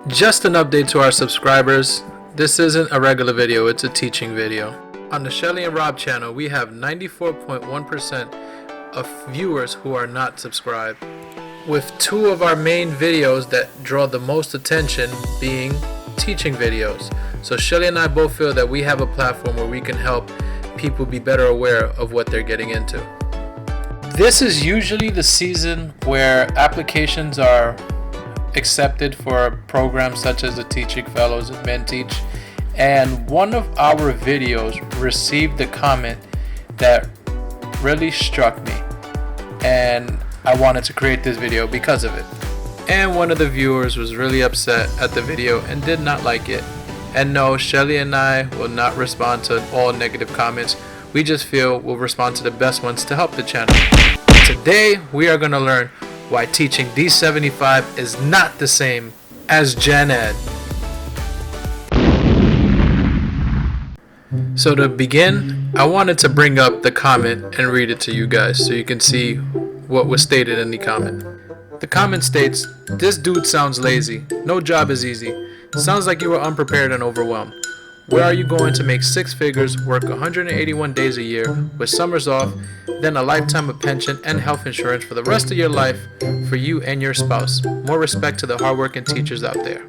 Just an update to our subscribers. This isn't a regular video, it's a teaching video. On the Shelly and Rob channel, we have 94.1% of viewers who are not subscribed, with two of our main videos that draw the most attention being teaching videos. So Shelly and I both feel that we have a platform where we can help people be better aware of what they're getting into. This is usually the season where applications are accepted for programs such as the Teaching Fellows and MenTeach, and one of our videos received a comment that really struck me, and I wanted to create this video because of it. And one of the viewers was really upset at the video and did not like it. And no, Shelly and I will not respond to all negative comments. We just feel we'll respond to the best ones to help the channel. Today we are going to learn why teaching D75 is not the same as Gen Ed. So to begin, I wanted to bring up the comment and read it to you guys so you can see what was stated in the comment. The comment states, "This dude sounds lazy. No job is easy. Sounds like you were unprepared and overwhelmed. Where are you going to make six figures, work 181 days a year with summers off, then a lifetime of pension and health insurance for the rest of your life for you and your spouse? More respect to the hardworking teachers out there."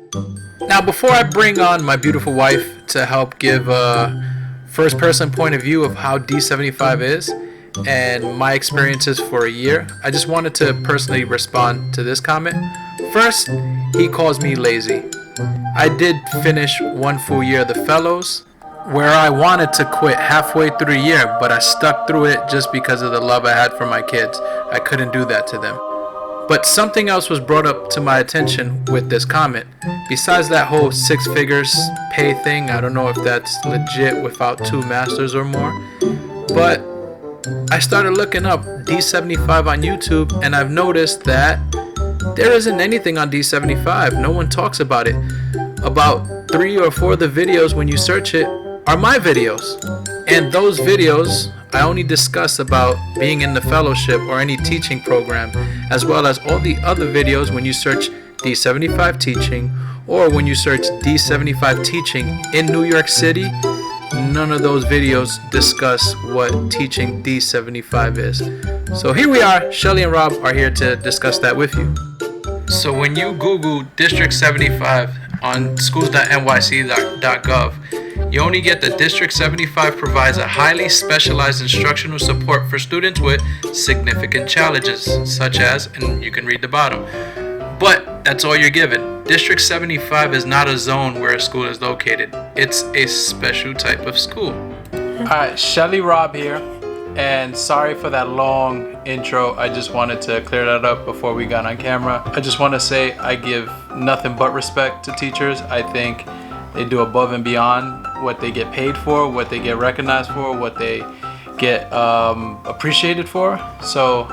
Now, before I bring on my beautiful wife to help give a first-person point of view of how D75 is and my experiences for a year, I just wanted to personally respond to this comment. First, he calls me lazy. I did finish one full year of the fellows, where I wanted to quit halfway through the year, but I stuck through it just because of the love I had for my kids. I couldn't do that to them. But something else was brought up to my attention with this comment. Besides that whole six figures pay thing, I don't know if that's legit without 2 masters or more, but I started looking up D75 on YouTube, and I've noticed that there isn't anything on D75. No one talks about it. About 3 or 4 of the videos, when you search it, are my videos. And those videos, I only discuss about being in the fellowship or any teaching program, as well as all the other videos when you search D75 teaching, or when you search D75 teaching in New York City. None of those videos discuss what teaching D75 is. So here we are, Shelly and Rob are here to discuss that with you. So when you Google District 75 on schools.nyc.gov, you only get that District 75 provides a highly specialized instructional support for students with significant challenges, such as, and you can read the bottom. But that's all you're given. District 75 is not a zone where a school is located. It's a special type of school. Alright, Shelly Rob here, and sorry for that long intro. I just wanted to clear that up before we got on camera. I just want to say I give nothing but respect to teachers. I think they do above and beyond what they get paid for, what they get recognized for, what they get appreciated for. So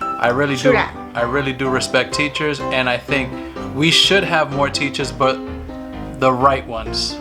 I really do respect teachers, and I think we should have more teachers, but the right ones.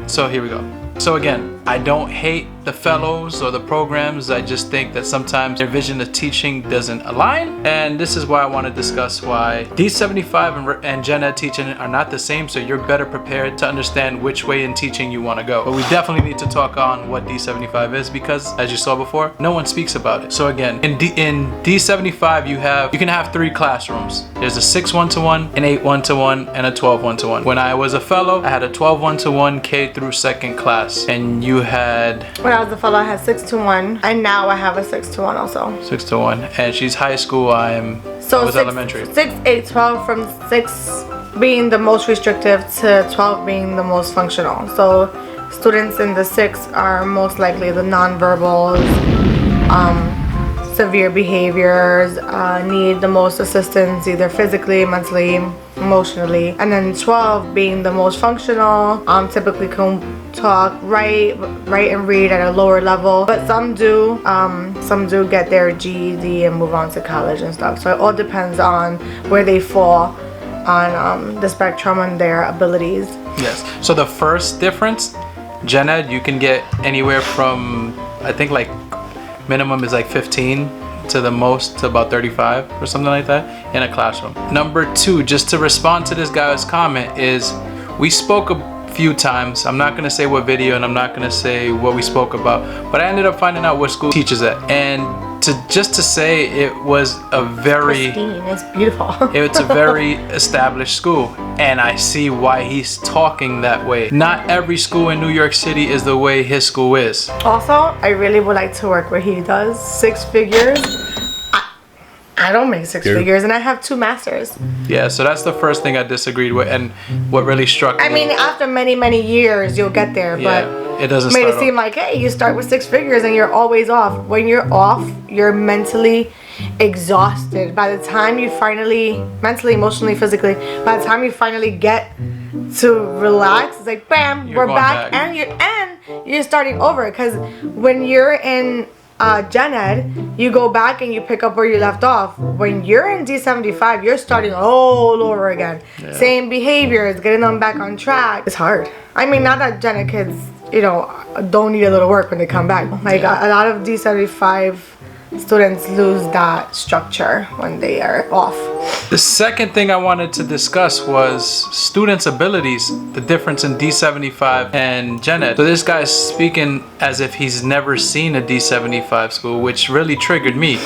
So here we go. So again, I don't hate the fellows or the programs. I just think that sometimes their vision of teaching doesn't align, and this is why I want to discuss why D75 and Gen Ed teaching are not the same, so you're better prepared to understand which way in teaching you want to go. But we definitely need to talk on what D75 is, because as you saw before, no one speaks about it. So again, in D75 you can have 3 classrooms. There's a 6 1-to-1, an 8 1-to-1, and a 12 1-to-1. When I was a fellow, I had a 12 1-to-1 K through 2nd class, and you had... When I was a fellow, I had 6-to-1, and now I have a 6-to-1 also. 6-to-1, and she's high school. I was elementary. 6, 8, 12, from 6 being the most restrictive to 12 being the most functional. So students in the 6 are most likely the nonverbals, severe behaviors, need the most assistance either physically, mentally, emotionally. And then 12 being the most functional, typically can talk, write and read at a lower level, but some do get their GED and move on to college and stuff. So it all depends on where they fall on the spectrum and their abilities. Yes. So the first difference, Gen Ed, you can get anywhere from, I think like minimum is like 15 to the most to about 35 or something like that in a classroom. Number 2, just to respond to this guy's comment, is we spoke a few times. I'm not gonna say what video and I'm not gonna say what we spoke about, but I ended up finding out what school teaches at, and just to say it was a very pristine, it's beautiful. it's a very established school, and I see why he's talking that way. Not every school in New York City is the way his school is. Also, I really would like to work where he does. 6 figures. I don't make 6 figures, and I have 2 masters. Yeah, so that's the first thing I disagreed with, and what really struck me. I mean, after many years, you'll get there, but it doesn't made start it seem like, hey, you start with 6 figures and you're always off. When you're off, you're mentally exhausted. By the time you finally, mentally, emotionally, physically, by the time you finally get to relax, it's like, bam, we're back. And you're starting over. Because when you're in Gen Ed, you go back and you pick up where you left off. When you're in D75, you're starting all over again. Yeah. Same behaviors, getting them back on track. It's hard. I mean, not that Gen Ed kids, you know, don't need a little work when they come back. Like a lot of D75 students lose that structure when they are off. The second thing I wanted to discuss was students' abilities, the difference in D75 and Gen Ed. So this guy's speaking as if he's never seen a D75 school, which really triggered me.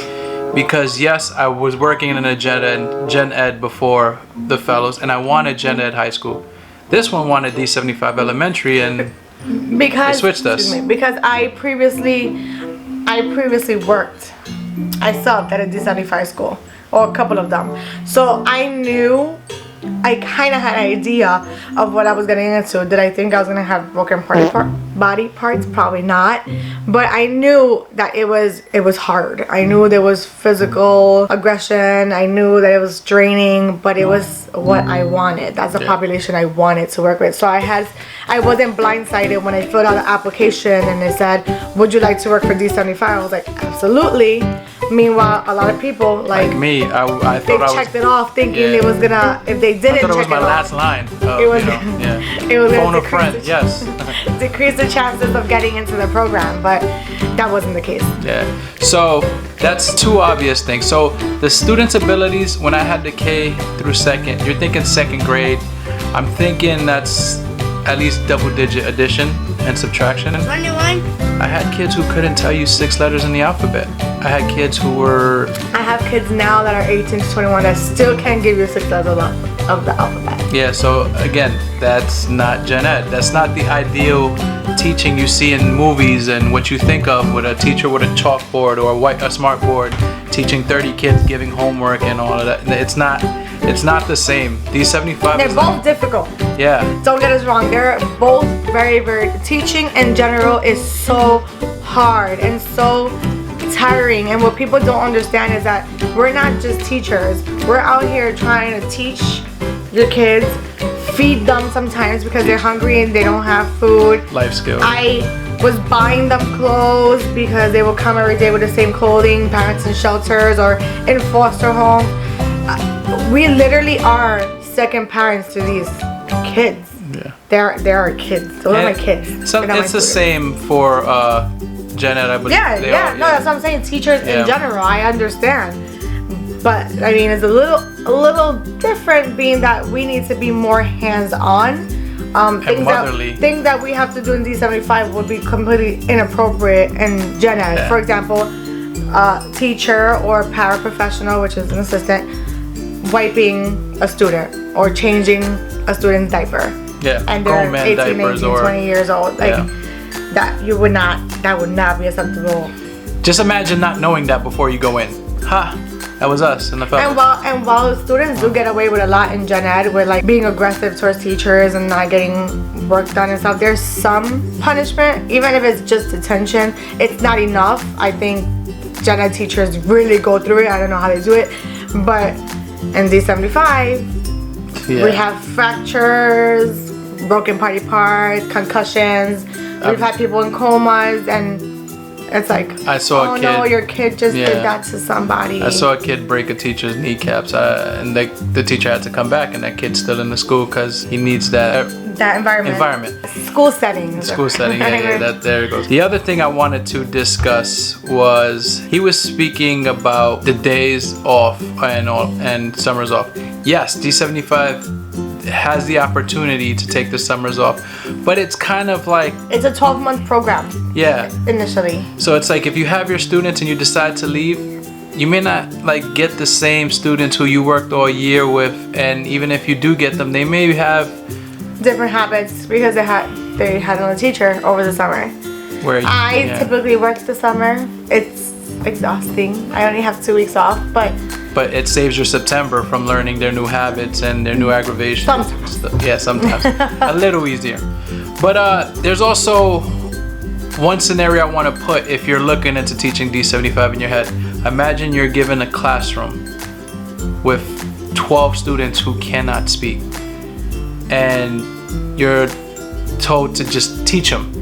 Because yes, I was working in a Gen Ed before the fellows, and I wanted Gen Ed high school. This one wanted D75 elementary, and they switched us. Because I previously worked. I subbed at a D75 school, or a couple of them. So I knew, I kind of had an idea of what I was getting into. Did I think I was going to have broken body parts? Probably not. But I knew that it was hard. I knew there was physical aggression. I knew that it was draining, but it was what I wanted. That's the population I wanted to work with. So I wasn't blindsided when I filled out the application and it said, would you like to work for D75? I was like, absolutely. Meanwhile, a lot of people like me, I they thought checked it off thinking it was gonna, if they didn't check it off. It was my last line. It was, it was phone a friend, yes. Decrease the chances of getting into the program, but that wasn't the case. Yeah, so that's 2 obvious things. So the students' abilities, when I had the K through 2nd, you're thinking 2nd grade. I'm thinking that's at least double-digit addition and subtraction. 21. I had kids who couldn't tell you 6 letters in the alphabet. I had kids who were... I have kids now that are 18 to 21 that still can't give you 6 letters of the alphabet. Yeah, so again, that's not Gen Ed. That's not the ideal teaching you see in movies and what you think of with a teacher with a chalkboard or a smart board teaching 30 kids, giving homework and all of that. It's not the same. D75 They're both difficult. Yeah. Don't get us wrong. They're both very, teaching in general is so hard and so tiring. And what people don't understand is that we're not just teachers. We're out here trying to teach your kids, feed them sometimes because they're hungry and they don't have food. Life skills. I was buying them clothes because they will come every day with the same clothing, parents in shelters or in foster homes. We literally are second parents to these kids. Yeah. They are kids. Those are my kids. So it's the same for Gen Ed, I believe. Yeah. No, that's what I'm saying. Teachers in general, I understand. But I mean, it's a little different, being that we need to be more hands-on. Things that we have to do in D75 would be completely inappropriate in Gen Ed. Yeah. For example, teacher or paraprofessional, which is an assistant, wiping a student or changing a student's diaper. Yeah. And they're 18, 19, 20 years old. Like that would not be acceptable. Just imagine not knowing that before you go in. That was us in the film. And while students do get away with a lot in Gen Ed with like being aggressive towards teachers and not getting work done and stuff, there's some punishment, even if it's just detention. It's not enough. I think Gen Ed teachers really go through it. I don't know how they do it, but in D75, we have fractures, broken body parts, concussions. We've had people in comas, and it's like, I saw oh a kid, no, your kid just yeah. did that to somebody. I saw a kid break a teacher's kneecaps, and the teacher had to come back, and that kid's still in the school because he needs that environment. School settings. School setting, yeah, there it goes. The other thing I wanted to discuss was he was speaking about the days off and summers off. Yes, D75 has the opportunity to take the summers off, but it's kind of like it's a 12-month program. Yeah. Initially. So it's like if you have your students and you decide to leave, you may not like get the same students who you worked all year with, and even if you do get them, they may have different habits because they had another teacher over the summer. Where I typically work the summer. It's exhausting. I only have 2 weeks off, but it saves your September from learning their new habits and their new aggravations. Sometimes. Yeah, sometimes. A little easier. But there's also one scenario I want to put if you're looking into teaching D75 in your head. Imagine you're given a classroom with 12 students who cannot speak, and you're told to just teach them.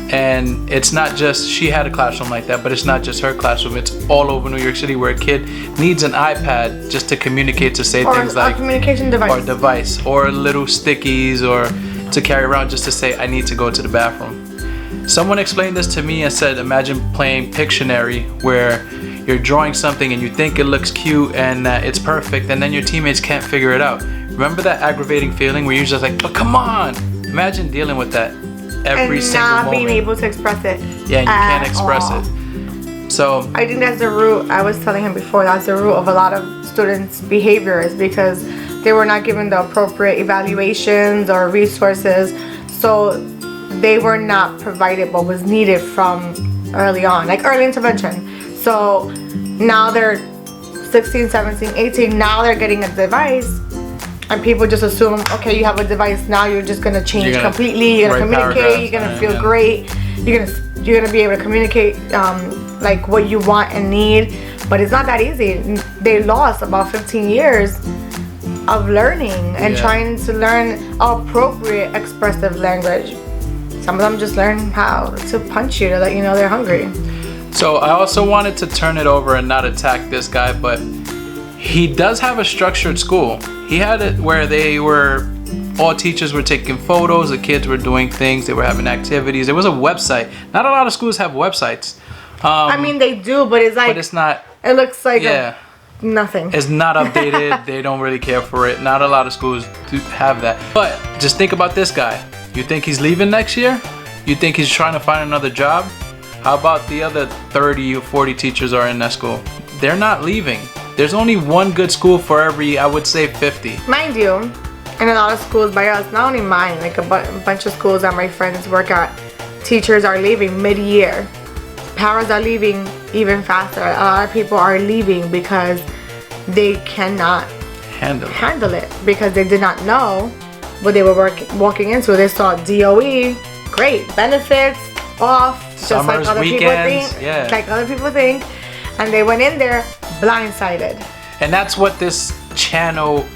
And it's not just, she had a classroom like that, but it's not just her classroom. It's all over New York City where a kid needs an iPad just to communicate, to say things like, or a communication device, or little stickies, or to carry around just to say, I need to go to the bathroom. Someone explained this to me and said, imagine playing Pictionary where you're drawing something and you think it looks cute and it's perfect, and then your teammates can't figure it out. Remember that aggravating feeling where you're just like, but come on. Imagine dealing with that every single moment. And not being able to express it. Yeah, and you can't express it. So I think that's the root. I was telling him before, that's the root of a lot of students' behaviors, because they were not given the appropriate evaluations or resources. So they were not provided what was needed from early on, like early intervention. So now they're 16, 17, 18. Now they're getting a device. And people just assume, okay, you have a device, now you're just gonna change completely. You're gonna communicate. You're gonna feel great. You're gonna be able to communicate like what you want and need. But it's not that easy. They lost about 15 years of learning and trying to learn appropriate expressive language. Some of them just learn how to punch you to let you know they're hungry. So I also wanted to turn it over and not attack this guy, but he does have a structured school. He had it where all teachers were taking photos, the kids were doing things, they were having activities. There was a website. Not a lot of schools have websites. I mean, they do, but it's like, but it's not. It looks like nothing. It's not updated. They don't really care for it. Not a lot of schools do have that. But just think about this guy. You think he's leaving next year? You think he's trying to find another job? How about the other 30 or 40 teachers are in that school? They're not leaving. There's only one good school for every, I would say, 50. Mind you, in a lot of schools by us, not only mine, like a bunch of schools that my friends work at, teachers are leaving mid-year. Paras are leaving even faster. A lot of people are leaving because they cannot handle it because they did not know what they were walking into. They saw DOE, great, benefits, off, just Summers, like other weekends, people think. Like other people think. And they went in there blindsided. And that's what this channel,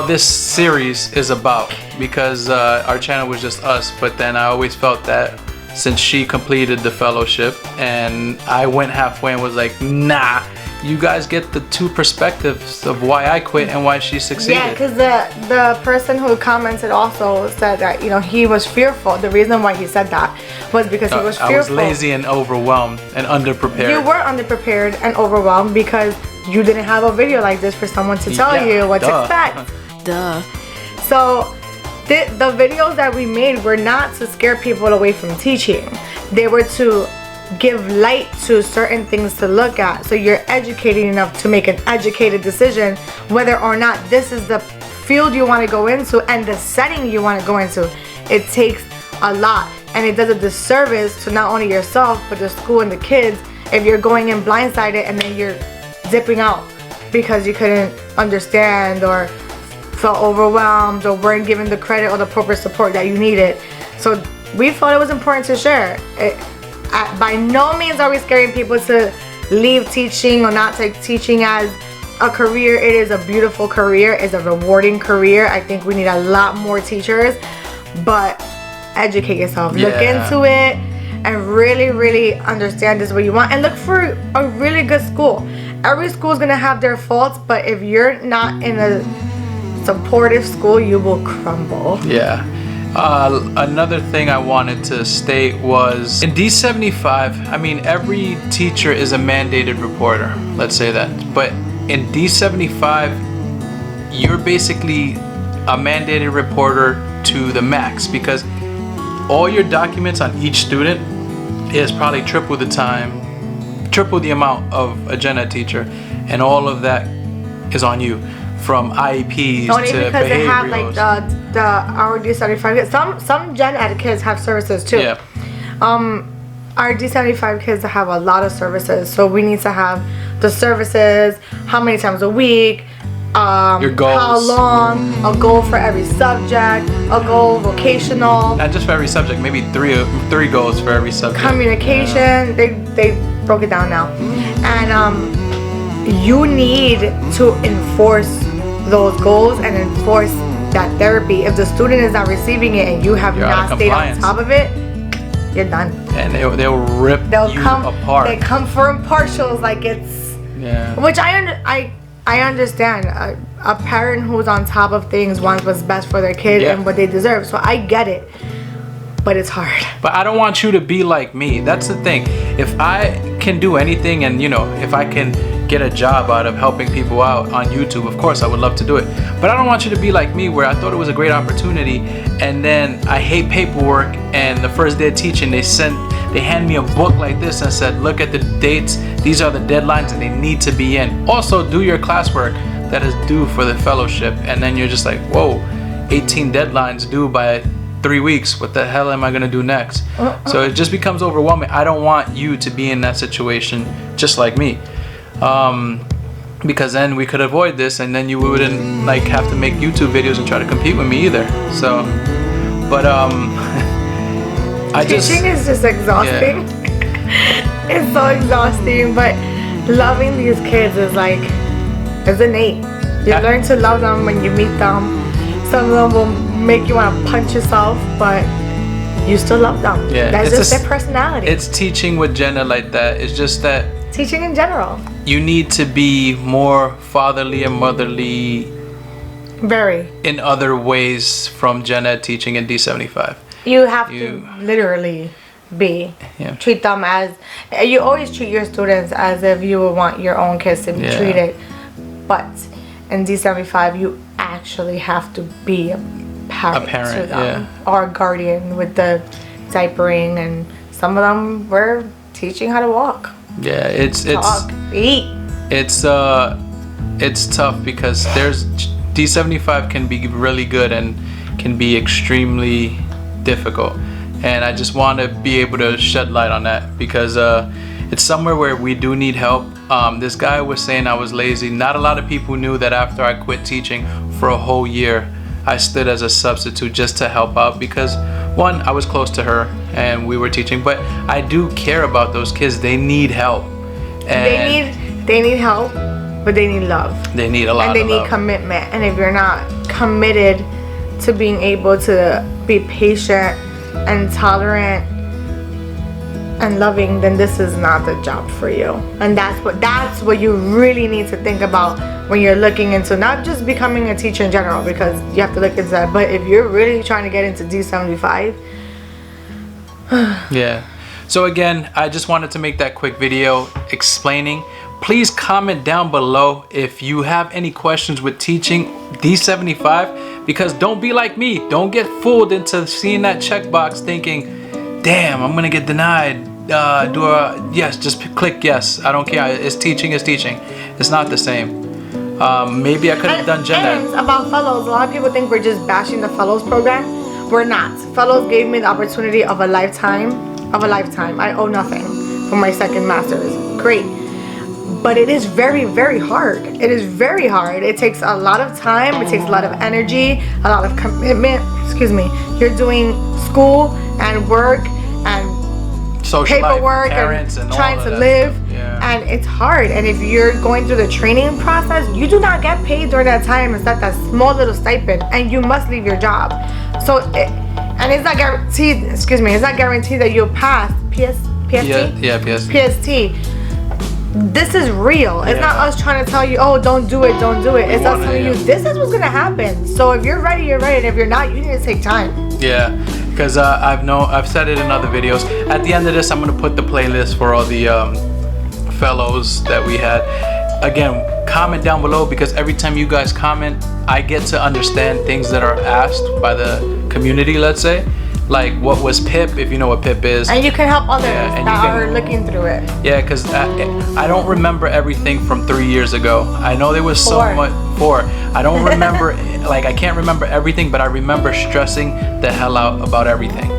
this series is about, because our channel was just us, but then I always felt that since she completed the fellowship and I went halfway and was like, nah, you guys get the two perspectives of why I quit and why she succeeded. Yeah, because the person who commented also said that, he was fearful. The reason why he said that was because he was fearful. I was lazy and overwhelmed and underprepared. You were underprepared and overwhelmed because you didn't have a video like this for someone to tell you what to expect. So the videos that we made were not to scare people away from teaching. They were to give light to certain things to look at, so you're educated enough to make an educated decision whether or not this is the field you want to go into and the setting you want to go into. It takes a lot, and it does a disservice to not only yourself but the school and the kids if you're going in blindsided and then you're zipping out because you couldn't understand or felt overwhelmed or weren't given the credit or the appropriate support that you needed. So we thought it was important to share it. By no means are we scaring people to leave teaching or not take teaching as a career. It is a beautiful career. It's a rewarding career. I think we need a lot more teachers, but educate yourself. Look into it. and really understand this is what you want, and look for a really good school. Every school is gonna have their faults, but if you're not in a supportive school, you will crumble. Yeah. Another thing I wanted to state was in D75, I mean, every teacher is a mandated reporter, let's say that. But in D75, you're basically a mandated reporter to the max, because all your documents on each student is probably triple the amount of a gen ed teacher, and all of that is on you. From IEPs only to because they have behaviorals. like the our D75 some gen ed kids have services too. Yeah. Our D75 kids have a lot of services, so we need to have the services, how many times a week, Your goals. how long, a goal for every subject, a goal vocational, Not just for every subject, maybe three goals for every subject. communication. They broke it down now, and you need to enforce those goals and enforce that therapy. If the student is not receiving it and you have You're out not of stayed on compliance. top of it, you're done. And they'll rip you apart. They come for impartials like it's, Yeah. which I understand. A parent who's on top of things wants what's best for their kid Yeah. and what they deserve. So I get it, but it's hard. But I don't want you to be like me. That's the thing. If I can do anything, and if I can get a job out of helping people out on YouTube, of course I would love to do it. But I don't want you to be like me, where I thought it was a great opportunity, and then I hate paperwork, and the first day of teaching they hand me a book like this and said, look at the dates, these are the deadlines, and they need to be in. Also, do your classwork that is due for the fellowship, and then you're just like, whoa, 18 deadlines due by 3 weeks. What the hell am I gonna do next? So it just becomes overwhelming. I don't want you to be in that situation just like me. Because then we could avoid this, and then you wouldn't like have to make YouTube videos and try to compete with me either. So, but Teaching is just exhausting. Yeah. It's so exhausting, but loving these kids is like, it's innate. You learn to love them when you meet them. Some of them will make you want to punch yourself, but you still love them. Yeah, That's it's just a- their personality. It's teaching with Jenna like that. It's just that Teaching in general. you need to be more fatherly and motherly Very. in other ways from Gen Ed teaching in D75. You have to literally be. Yeah. Treat them as, you always treat your students as if you would want your own kids to be Yeah. treated. But in D75, you actually have to be a parent to them. Or a guardian with the diapering, and some of them were teaching how to walk. Yeah, it's Talk, eat. it's tough because there's D75 can be really good and can be extremely difficult, and I just want to be able to shed light on that because it's somewhere where we do need help. This guy was saying I was lazy. Not a lot of people knew that after I quit teaching for a whole year, I stood as a substitute just to help out because one, I was close to her and we were teaching, but I do care about those kids. They need help. And They need help, but they need love. they need a lot And they of need love. commitment. And if you're not committed to being able to be patient and tolerant and loving, then this is not the job for you. And that's what you really need to think about when you're looking into not just becoming a teacher in general, because you have to look into that, but if you're really trying to get into D75. Yeah. So again, I just wanted to make that quick video explaining. Please comment down below if you have any questions with teaching D75, because don't be like me. Don't get fooled into seeing that checkbox thinking, damn, I'm gonna get denied. Yes, just click yes. I don't care. It's teaching is teaching. It's not the same. Maybe I could have done Gen And Ed. about fellows, a lot of people think we're just bashing the fellows program. We're not. Fellows gave me the opportunity of a lifetime. I owe nothing for my second master's. Great. But it is very, very hard. It is very hard. It takes a lot of time. It takes a lot of energy, a lot of commitment. Excuse me. You're doing school and work and Social life, paperwork parents, and all trying of to that live, stuff. Yeah. and it's hard. And if you're going through the training process, you do not get paid during that time. It's not that small little stipend, and you must leave your job. So And it's not guaranteed. Excuse me. It's not guaranteed that you'll pass PST. Yeah, PST. PST. This is real. It's not us trying to tell you, oh, don't do it. It's us telling you this is what's gonna happen. So if you're ready, you're ready. And if you're not, you need to take time. Yeah, because I've said it in other videos. At the end of this, I'm gonna put the playlist for all the fellows that we had. Again, comment down below, because every time you guys comment, I get to understand things that are asked by the community. Let's say, like what was PIP, if you know what PIP is, and you can help others that are looking through it. Yeah, because I don't remember everything from 3 years ago. I know there was so much. I don't remember, like I can't remember everything, but I remember stressing the hell out about everything.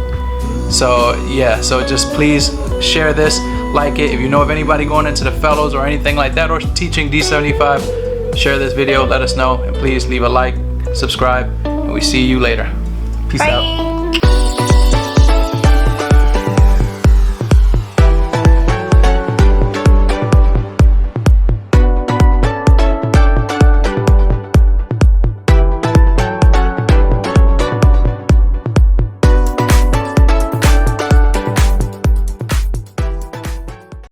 So yeah, so just please share this, like it. If you know of anybody going into the fellows or anything like that, or teaching D75, share this video, let us know, and please leave a like, subscribe, and we see you later. Peace out.